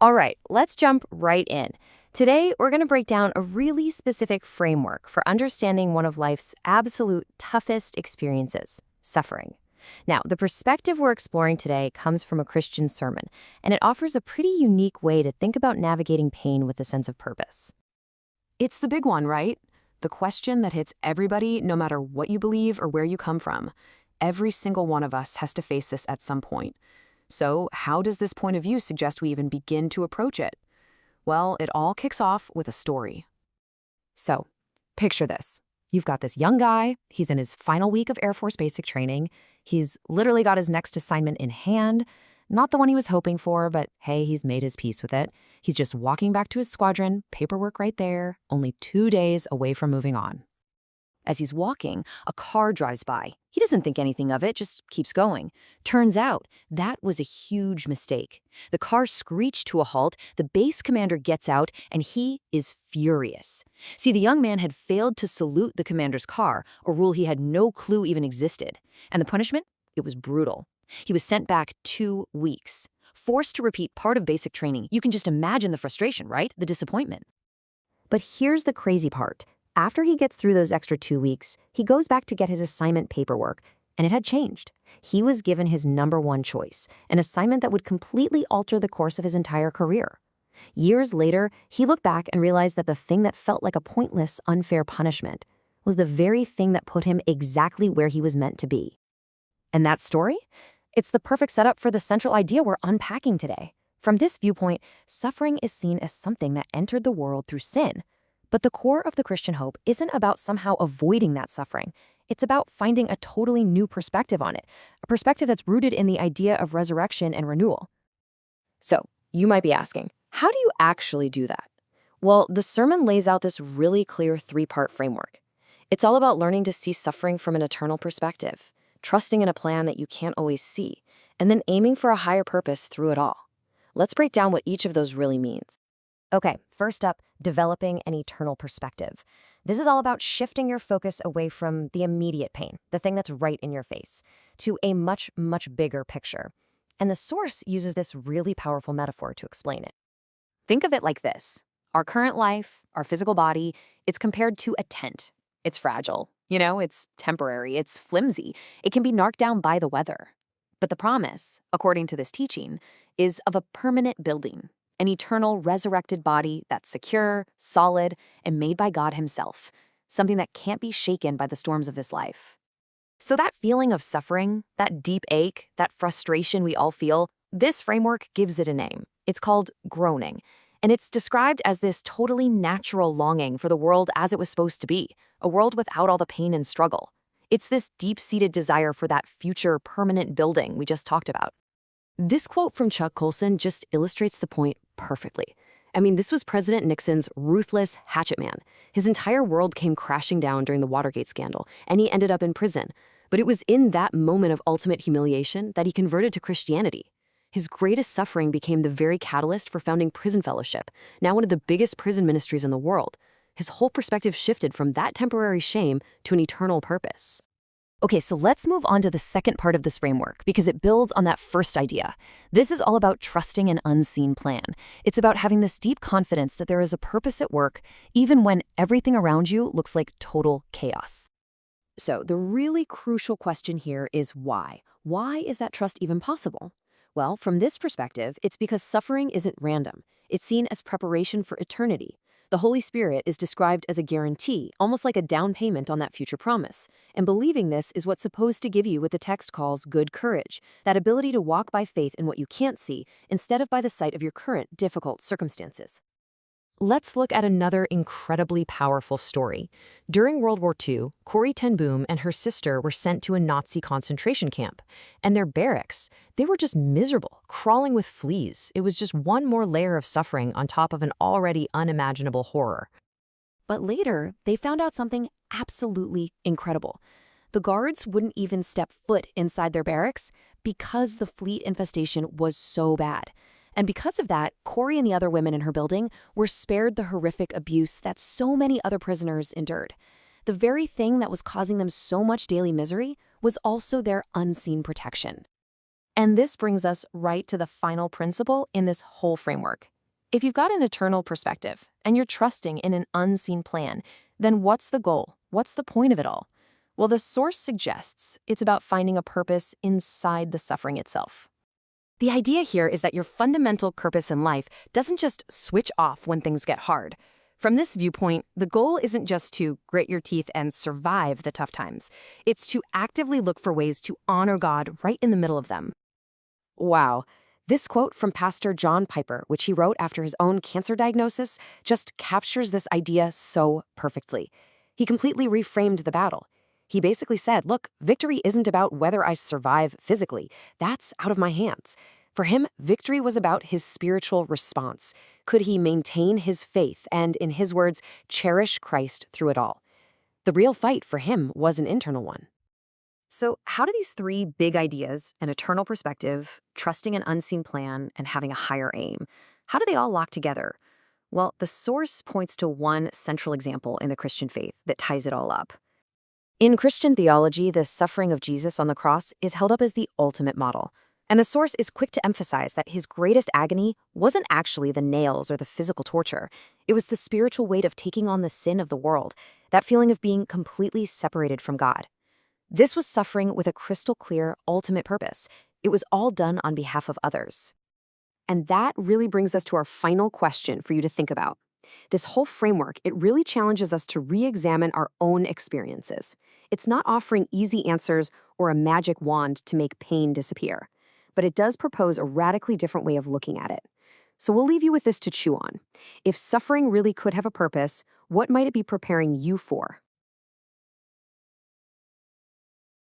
All right, let's jump right in. Today, we're going to break down a really specific framework for understanding one of life's absolute toughest experiences, suffering. Now, the perspective we're exploring today comes from a Christian sermon, and it offers a pretty unique way to think about navigating pain with a sense of purpose. It's the big one, right? The question that hits everybody, no matter what you believe or where you come from. Every single one of us has to face this at some point. So, how does this point of view suggest we even begin to approach it? Well, it all kicks off with a story. So, picture this. You've got this young guy, he's in his final week of Air Force basic training. He's literally got his next assignment in hand. Not the one he was hoping for, but hey, he's made his peace with it. He's just walking back to his squadron, paperwork right there, only 2 days away from moving on. As he's walking, a car drives by. He doesn't think anything of it, just keeps going. Turns out, that was a huge mistake. The car screeched to a halt, the base commander gets out, and he is furious. See, the young man had failed to salute the commander's car, a rule he had no clue even existed. And the punishment? It was brutal. He was sent back 2 weeks. Forced to repeat part of basic training. You can just imagine the frustration, right? The disappointment. But here's the crazy part. After he gets through those extra 2 weeks, he goes back to get his assignment paperwork, and it had changed. He was given his #1 choice, an assignment that would completely alter the course of his entire career. Years later, he looked back and realized that the thing that felt like a pointless, unfair punishment was the very thing that put him exactly where he was meant to be. And that story? It's the perfect setup for the central idea we're unpacking today. From this viewpoint, suffering is seen as something that entered the world through sin. But the core of the Christian hope isn't about somehow avoiding that suffering. It's about finding a totally new perspective on it, a perspective that's rooted in the idea of resurrection and renewal. So, you might be asking, how do you actually do that? Well, the sermon lays out this really clear 3-part framework. It's all about learning to see suffering from an eternal perspective, trusting in a plan that you can't always see, and then aiming for a higher purpose through it all. Let's break down what each of those really means. Okay, first up, developing an eternal perspective. This is all about shifting your focus away from the immediate pain, the thing that's right in your face, to a much, much bigger picture. And the source uses this really powerful metaphor to explain it. Think of it like this. Our current life, our physical body, it's compared to a tent. It's fragile. It's temporary. It's flimsy. It can be knocked down by the weather. But the promise, according to this teaching, is of a permanent building. An eternal, resurrected body that's secure, solid, and made by God himself, something that can't be shaken by the storms of this life. So that feeling of suffering, that deep ache, that frustration we all feel, this framework gives it a name. It's called groaning, and it's described as this totally natural longing for the world as it was supposed to be, a world without all the pain and struggle. It's this deep-seated desire for that future permanent building we just talked about. This quote from Chuck Colson just illustrates the point perfectly. This was President Nixon's ruthless hatchet man. His entire world came crashing down during the Watergate scandal, and he ended up in prison. But it was in that moment of ultimate humiliation that he converted to Christianity. His greatest suffering became the very catalyst for founding Prison Fellowship, now one of the biggest prison ministries in the world. His whole perspective shifted from that temporary shame to an eternal purpose. Okay, so let's move on to the second part of this framework because it builds on that first idea. This is all about trusting an unseen plan. It's about having this deep confidence that there is a purpose at work, even when everything around you looks like total chaos. So the really crucial question here is why? Why is that trust even possible? Well, from this perspective, it's because suffering isn't random. It's seen as preparation for eternity. The Holy Spirit is described as a guarantee, almost like a down payment on that future promise. And believing this is what's supposed to give you what the text calls good courage, that ability to walk by faith in what you can't see instead of by the sight of your current difficult circumstances. Let's look at another incredibly powerful story. During World War II, Corrie ten Boom and her sister were sent to a Nazi concentration camp. And their barracks, they were just miserable, crawling with fleas. It was just one more layer of suffering on top of an already unimaginable horror. But later, they found out something absolutely incredible. The guards wouldn't even step foot inside their barracks because the flea infestation was so bad. And because of that, Corrie and the other women in her building were spared the horrific abuse that so many other prisoners endured. The very thing that was causing them so much daily misery was also their unseen protection. And this brings us right to the final principle in this whole framework. If you've got an eternal perspective and you're trusting in an unseen plan, then what's the goal? What's the point of it all? Well, the source suggests it's about finding a purpose inside the suffering itself. The idea here is that your fundamental purpose in life doesn't just switch off when things get hard. From this viewpoint, the goal isn't just to grit your teeth and survive the tough times. It's to actively look for ways to honor God right in the middle of them. Wow. This quote from Pastor John Piper, which he wrote after his own cancer diagnosis, just captures this idea so perfectly. He completely reframed the battle. He basically said, look, victory isn't about whether I survive physically. That's out of my hands. For him, victory was about his spiritual response. Could he maintain his faith and, in his words, cherish Christ through it all? The real fight for him was an internal one. So how do these three big ideas, an eternal perspective, trusting an unseen plan, and having a higher aim, how do they all lock together? Well, the source points to one central example in the Christian faith that ties it all up. In Christian theology, the suffering of Jesus on the cross is held up as the ultimate model. And the source is quick to emphasize that his greatest agony wasn't actually the nails or the physical torture. It was the spiritual weight of taking on the sin of the world, that feeling of being completely separated from God. This was suffering with a crystal clear, ultimate purpose. It was all done on behalf of others. And that really brings us to our final question for you to think about. This whole framework, it really challenges us to re-examine our own experiences. It's not offering easy answers or a magic wand to make pain disappear, but it does propose a radically different way of looking at it. So we'll leave you with this to chew on. If suffering really could have a purpose, what might it be preparing you for?